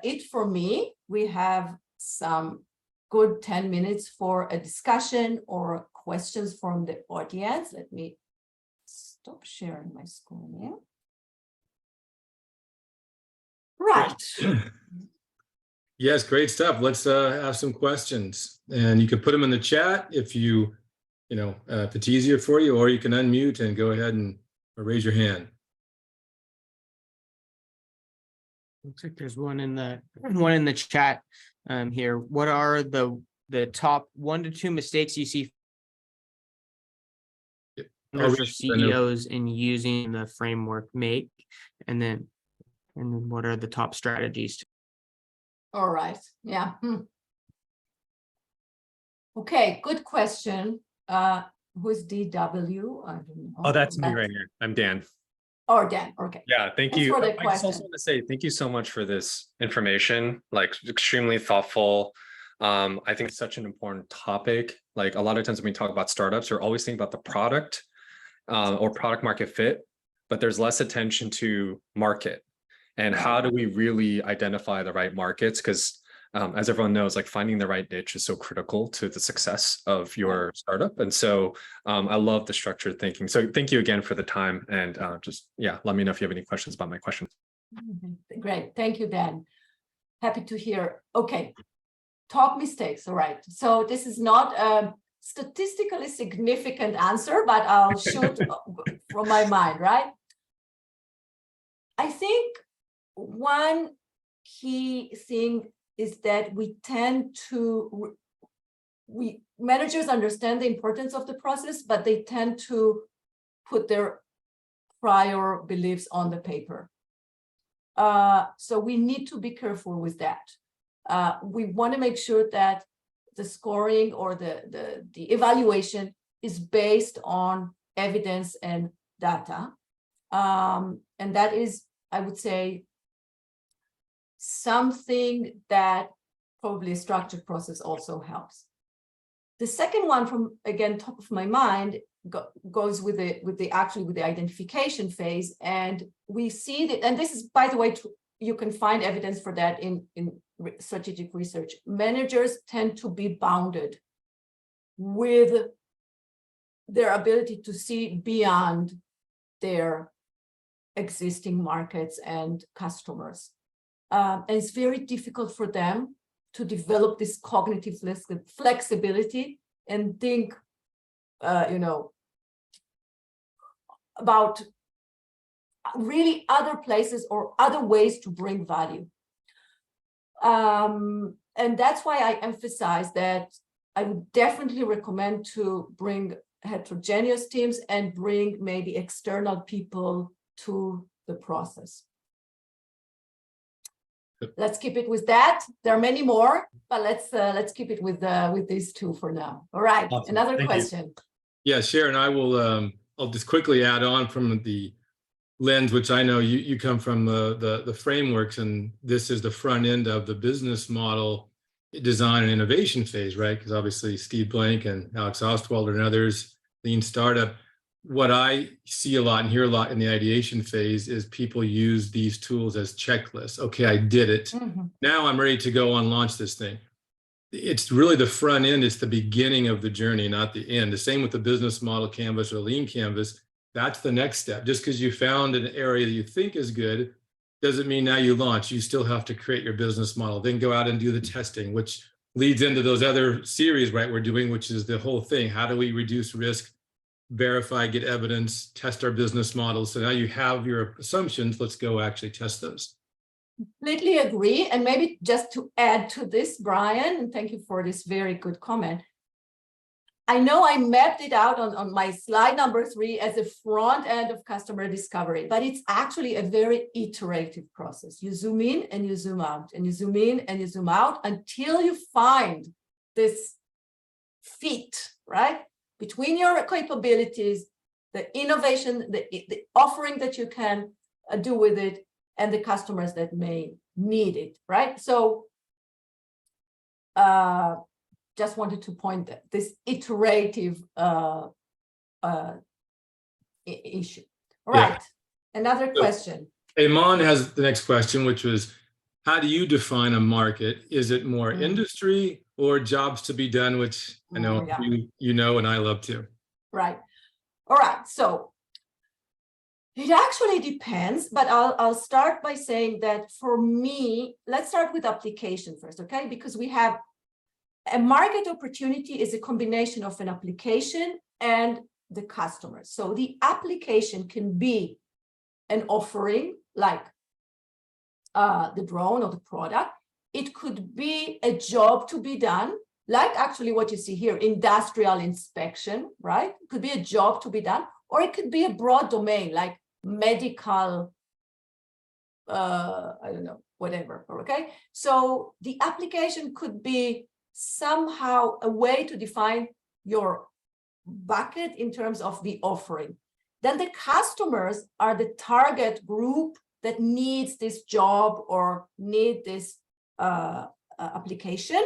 it for me. We have some good 10 minutes for a discussion or questions from the audience. Let me stop sharing my screen. Right. Yes, great stuff. Let's have some questions, and you can put them in the chat if if it's easier for you, or you can unmute and go ahead and raise your hand. Looks like there's one in the chat here. What are the top 1 to 2 mistakes you see founders or CEOs in using the framework make? And then what are the top strategies? All right. Yeah. Okay, good question. Who's DW? I don't know. Oh, that's me right here. I'm Dan. Or Dan, okay. Yeah, thank Thanks you. for the I just also want to say thank you so much for this information, like extremely thoughtful. I think it's such an important topic. Like a lot of times when we talk about startups, we're always thinking about the product or product market fit, but there's less attention to market and how do we really identify the right markets? Because as everyone knows, like finding the right niche is so critical to the success of your startup. And so I love the structured thinking. So thank you again for the time. And let me know if you have any questions about my question. Great. Thank you, Dan. Happy to hear. Okay, top mistakes. All right. So this is not a statistically significant answer, but I'll shoot from my mind, right? I think one key thing is that we tend to, managers understand the importance of the process, but they tend to put their prior beliefs on the paper. So we need to be careful with that. We want to make sure that the scoring or the evaluation is based on evidence and data. And that is, I would say, something that probably a structured process also helps. The second one, from again top of my mind, goes with the identification phase, and we see that, and this is, by the way, you can find evidence for that in strategic research. Managers tend to be bounded with their ability to see beyond their existing markets and customers. And it's very difficult for them to develop this cognitive flexibility and think, about really other places or other ways to bring value. And that's why I emphasize that I would definitely recommend to bring heterogeneous teams and bring maybe external people to the process. Let's keep it with that. There are many more, but let's keep it with these two for now. All right, Awesome. Another Thank question. Yeah, Sharon, I will. I'll just quickly add on from the lens, which I know you come from the frameworks, and this is the front end of the business model design and innovation phase, right? Because obviously Steve Blank and Alex Ostwald and others, Lean Startup. What I see a lot and hear a lot in the ideation phase is people use these tools as checklists. Okay, I did it. Mm-hmm. Now I'm ready to go and launch this thing. It's really the front end. It's the beginning of the journey, not the end. The same with the business model canvas or lean canvas. That's the next step. Just because you found an area that you think is good doesn't mean now you launch. You still have to create your business model, then go out and do the testing, which leads into those other series, right, we're doing, which is the whole thing. How do we reduce risk, verify, get evidence, test our business models? So now you have your assumptions. Let's go actually test those. Completely agree. And maybe just to add to this, Brian, and thank you for this very good comment. I know I mapped it out on my slide number 3 as a front end of customer discovery, but it's actually a very iterative process. You zoom in and you zoom out, and you zoom in and you zoom out until you find this fit, right? Between your capabilities, the innovation, the offering that you can do with it, and the customers that may need it, right? So just wanted to point that this iterative issue. All right, Another question. Iman has the next question, which was, how do you define a market? Is it more industry or jobs to be done, which I know you know and I love too. Right. All right. So it actually depends, but I'll start by saying that for me, let's start with application first, okay? Because we have a market opportunity is a combination of an application and the customer. So the application can be an offering like the drone or the product. It could be a job to be done, like actually what you see here, industrial inspection, right? It could be a job to be done, or it could be a broad domain like medical, I don't know, whatever, okay? So the application could be somehow a way to define your bucket in terms of the offering. Then the customers are the target group that needs this job or need this application.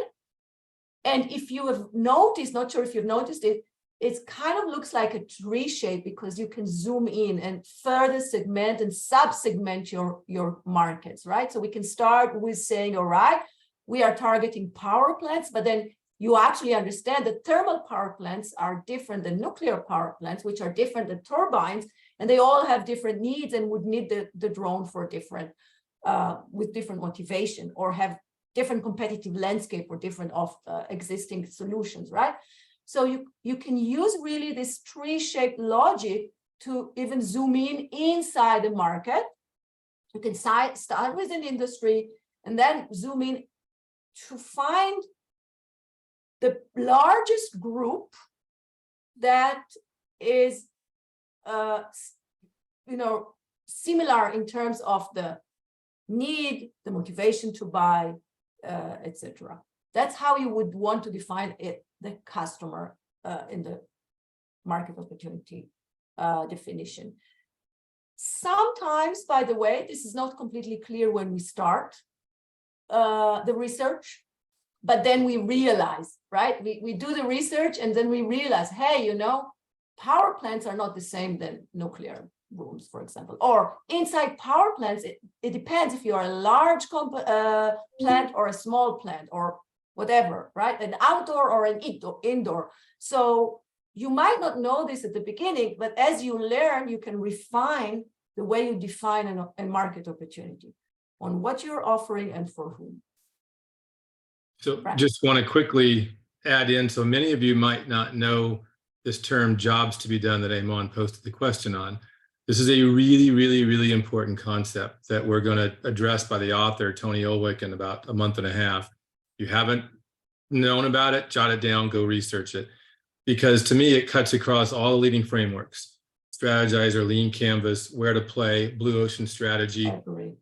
And if you have noticed, not sure if you've noticed it, it kind of looks like a tree shape because you can zoom in and further segment and sub-segment your markets, right? So we can start with saying, all right, we are targeting power plants, but then you actually understand that thermal power plants are different than nuclear power plants, which are different than turbines, and they all have different needs and would need the drone for different with different motivation or have different competitive landscape or different existing solutions, right? So you can use really this tree-shaped logic to even zoom in inside the market. You can start with an industry and then zoom in to find the largest group that is, similar in terms of the need, the motivation to buy, etc. That's how you would want to define it, the customer in the market opportunity definition. Sometimes, by the way, this is not completely clear when we start the research, but then we realize, right? We do the research and then we realize, hey, power plants are not the same than nuclear rooms, for example. Or inside power plants, it depends if you are a large plant or a small plant or whatever, right? An outdoor or an indoor. So you might not know this at the beginning, but as you learn, you can refine the way you define a market opportunity on what you're offering and for whom. So Right. just want to quickly add in, so many of you might not know this term jobs to be done that Amon posted the question on. This is a really, really, really important concept that we're going to address by the author, Tony Olwick, in about a month and a half. If you haven't known about it, jot it down, go research it. Because to me, it cuts across all the leading frameworks: Strategizer, Lean Canvas, Where to Play, Blue Ocean Strategy. I agree.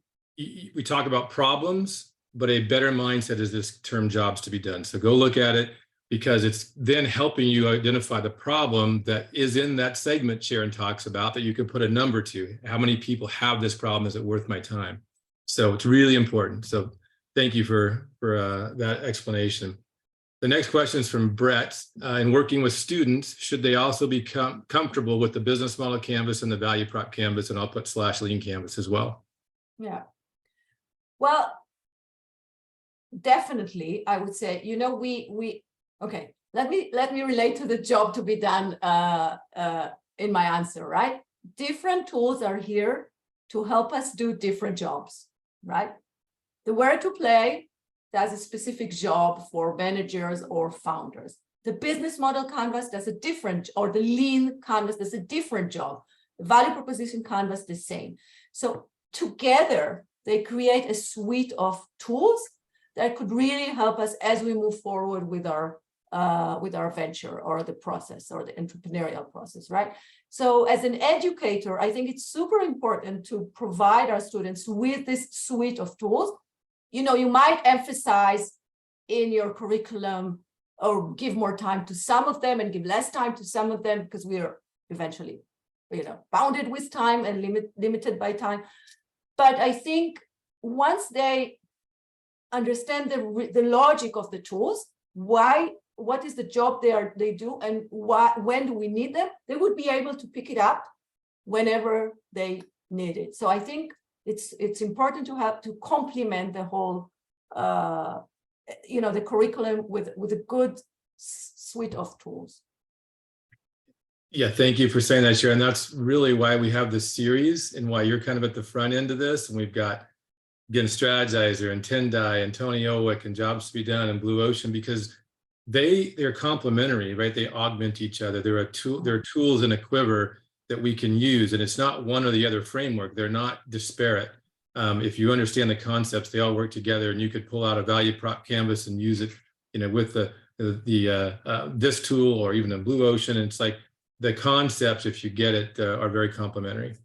We talk about problems, but a better mindset is this term jobs to be done. So go look at it, because it's then helping you identify the problem that is in that segment Sharon talks about that you can put a number to. How many people have this problem? Is it worth my time? So it's really important. So thank you for that explanation. The next question is from Brett. In working with students, should they also become comfortable with the business model canvas and the value prop canvas? And I'll put /lean canvas as well. Yeah. Well, definitely, I would say, okay, let me relate to the job to be done in my answer, right? Different tools are here to help us do different jobs, right? The Where to Play does a specific job for managers or founders. The business model canvas does a different, or the lean canvas does a different job. The value proposition canvas, the same. So together, they create a suite of tools that could really help us as we move forward with our venture or the process or the entrepreneurial process, right? So as an educator, I think it's super important to provide our students with this suite of tools. You might emphasize in your curriculum or give more time to some of them and give less time to some of them, because we are eventually, bounded with time and limited by time. But I think once they understand the logic of the tools, what is the job they do, and when do we need them, they would be able to pick it up whenever they need it. So I think it's important to complement the whole the curriculum with a good suite of tools. Yeah, thank you for saying that, Sharon. That's really why we have this series and why you're kind of at the front end of this. And we've got, again, Strategizer and Tendai and Tony Olwick and Jobs to be Done and Blue Ocean, because they're complementary, right? They augment each other. They're tools in a quiver that we can use, and it's not one or the other framework. They're not disparate. If you understand the concepts, they all work together, and you could pull out a value prop canvas and use it, with this tool or even a Blue Ocean. And it's like the concepts, if you get it, are very complementary.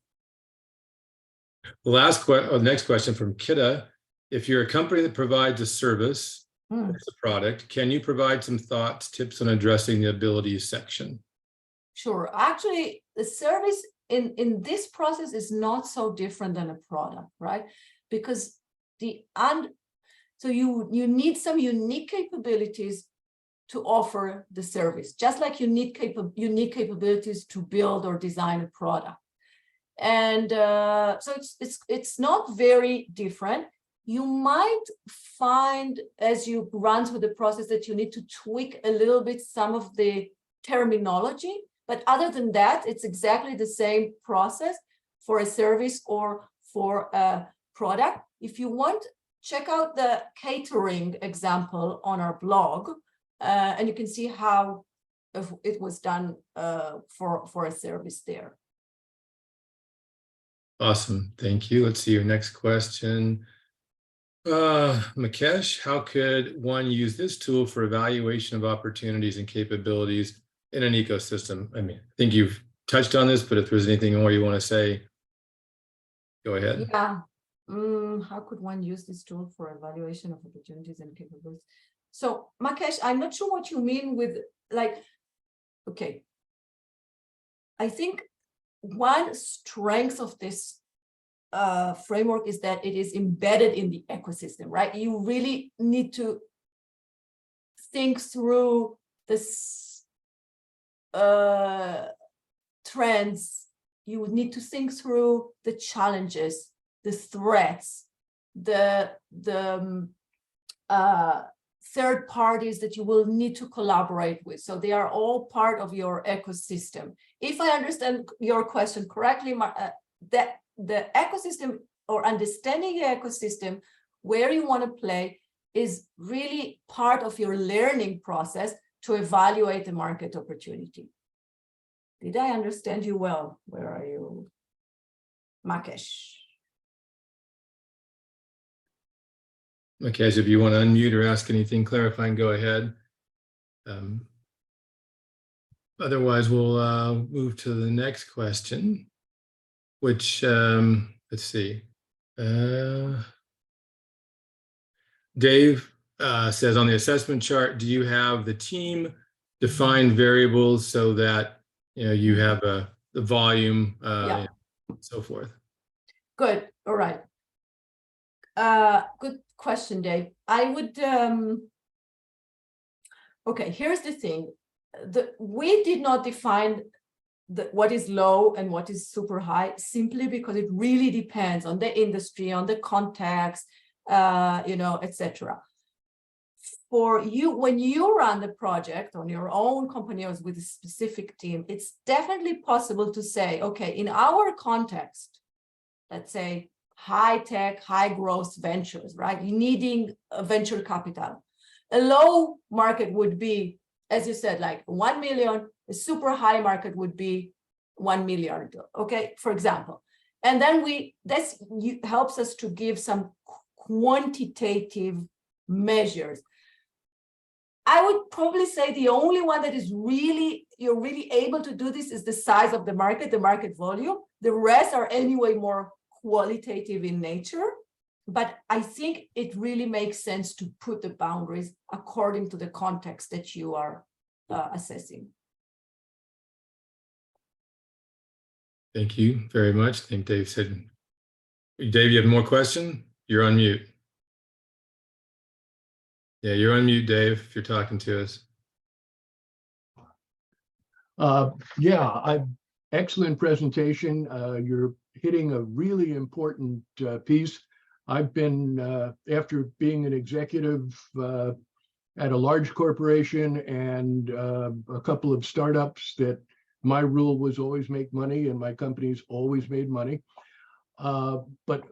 The next question from Kidda: if you're a company that provides a service, it's a product, can you provide some thoughts, tips on addressing the abilities section? Sure. Actually, the service in this process is not so different than a product, right? Because so you need some unique capabilities to offer the service, just like you need unique capabilities to build or design a product. And so it's not very different. You might find as you run through the process that you need to tweak a little bit some of the terminology, but other than that, it's exactly the same process for a service or for a product. If you want, check out the catering example on our blog, and you can see how it was done for a service there. Awesome. Thank you. Let's see your next question. Mukesh, how could one use this tool for evaluation of opportunities and capabilities in an ecosystem? I mean, I think you've touched on this, but if there's anything more you want to say, go ahead. Yeah. How could one use this tool for evaluation of opportunities and capabilities? So, Mukesh, I'm not sure what you mean with like, okay. I think one strength of this framework is that it is embedded in the ecosystem, right? You really need to think through this trends. You would need to think through the challenges, the threats, the third parties that you will need to collaborate with. So they are all part of your ecosystem. If I understand your question correctly, that the ecosystem or understanding the ecosystem where you want to play is really part of your learning process to evaluate the market opportunity. Did I understand you well? Where are you, Mukesh? Mukesh, if you want to unmute or ask anything clarifying, go ahead. Otherwise, we'll move to the next question, which, let's see. Dave says, on the assessment chart, do you have the team defined variables so that you have the volume and so forth? Good. All right. Good question, Dave. I would, okay, here's the thing. We did not define what is low and what is super high, simply because it really depends on the industry, on the context, etc. For you, when you run the project on your own company or with a specific team, it's definitely possible to say, okay, in our context, let's say high tech, high growth ventures, right? You're needing a venture capital. A low market would be, as you said, like 1 million. A super high market would be 1 million, okay, for example. And then this helps us to give some quantitative measures. I would probably say the only one that is you're really able to do this is the size of the market volume. The rest are anyway more qualitative in nature, but I think it really makes sense to put the boundaries according to the context that you are assessing. Thank you very much. I think Dave said, Dave, you have more question? You're on mute. Yeah, you're on mute, Dave, if you're talking to us. Excellent presentation. You're hitting a really important piece. I've been, after being an executive at a large corporation and a couple of startups, that my rule was always make money, and my companies always made money. But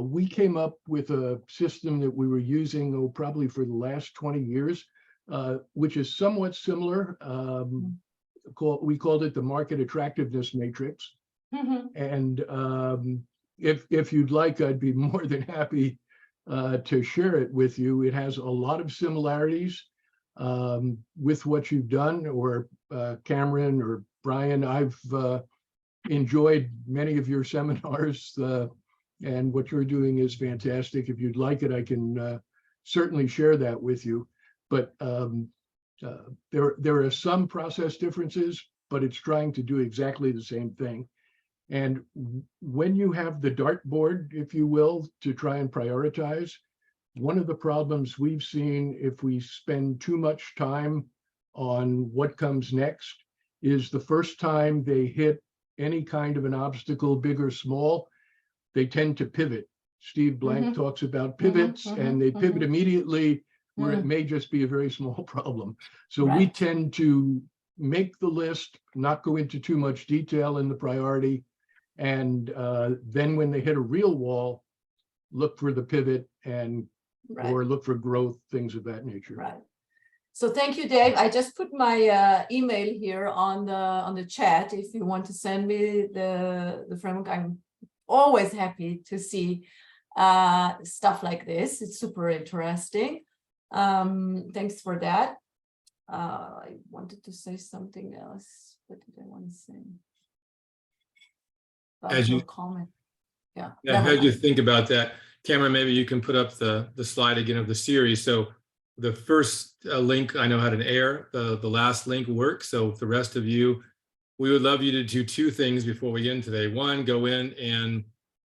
we came up with a system that we were using probably for the last 20 years, which is somewhat similar. We called it the Market Attractiveness Matrix. And if you'd like, I'd be more than happy to share it with you. It has a lot of similarities with what you've done, or Cameron or Brian. I've enjoyed many of your seminars, and what you're doing is fantastic. If you'd like it, I can certainly share that with you. But there are some process differences, but it's trying to do exactly the same thing. And when you have the dartboard, if you will, to try and prioritize, one of the problems we've seen if we spend too much time on what comes next is the first time they hit any kind of an obstacle, big or small, they tend to pivot. Steve Blank talks about pivots, and they pivot immediately where it may just be a very small problem. So we tend to make the list, not go into too much detail in the priority, and then when they hit a real wall, look for the pivot and Right. or look for growth, things of that nature. Right. So thank you, Dave. I just put my email here on the chat. If you want to send me the framework, I'm always happy to see stuff like this. It's super interesting. Thanks for that. I wanted to say something else. What did I want to say? As you- comment. Yeah. Yeah, never as you mind. think about that, Cameron, maybe you can put up the slide again of the series. So the first link I know had an error. The last link works. So the rest of you, we would love you to do two things before we end today. One, go in and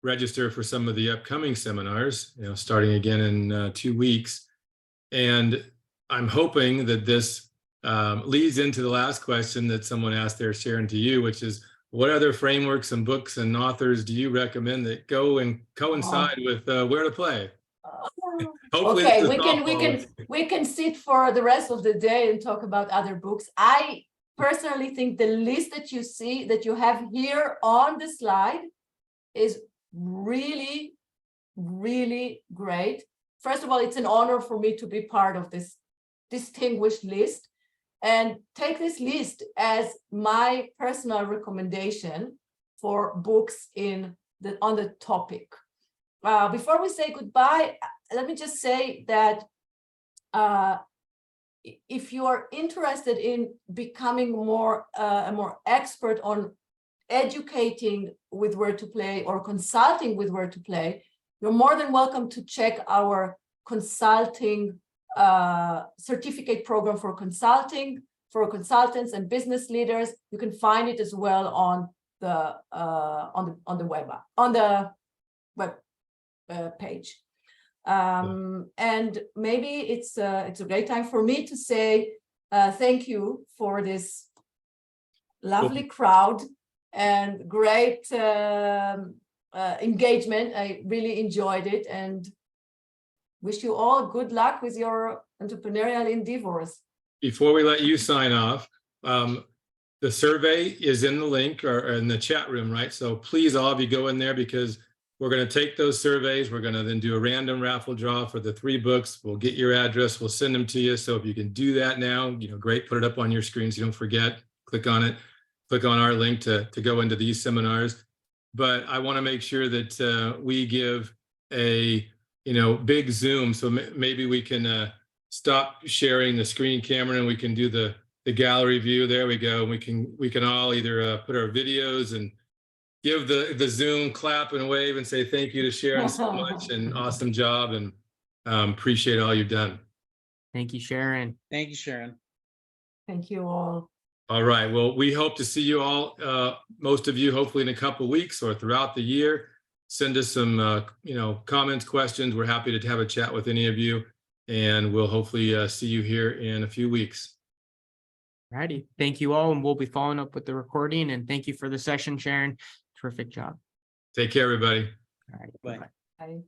register for some of the upcoming seminars, starting again in 2 weeks. And I'm hoping that this leads into the last question that someone asked there, Sharon, to you, which is, what other frameworks and books and authors do you recommend that go and coincide with Where to Play? Hopefully Okay, it's a we can sit for the rest of the day and talk about other books. I personally think the list that you see, that you have here on the slide, is really, really great. First of all, it's an honor for me to be part of this distinguished list, and take this list as my personal recommendation for books on the topic. Before we say goodbye, let me just say that if you are interested in becoming a more expert on educating with Where to Play or consulting with Where to Play, you're more than welcome to check our consulting certificate program for consulting, for consultants and business leaders. You can find it as well on the web page. And maybe it's a great time for me to say thank you for this lovely crowd and great engagement. I really enjoyed it, and wish you all good luck with your entrepreneurial endeavors. Before we let you sign off, the survey is in the link or in the chat room, right? So please all of you go in there, because we're going to take those surveys. We're going to then do a random raffle draw for the 3 books. We'll get your address. We'll send them to you. So if you can do that now, great, put it up on your screen so you don't forget. Click on it. Click on our link to go into these seminars. But I want to make sure that we give a big zoom. So maybe we can stop sharing the screen, Cameron, and we can do the gallery view. There we go. We can all either put our videos and give the Zoom clap and wave and say thank you to Sharon so much, and awesome job, and appreciate all you've done. Thank you, Sharon. Thank you, Sharon. Thank you all. All right. Well, we hope to see you all, most of you, hopefully in a couple of weeks or throughout the year. Send us some, comments, questions. We're happy to have a chat with any of you, and we'll hopefully see you here in a few weeks. Righty. Thank you all, and we'll be following up with the recording. And thank you for the session, Sharon. Terrific job. Take care, everybody. All right. Bye. Bye. Bye.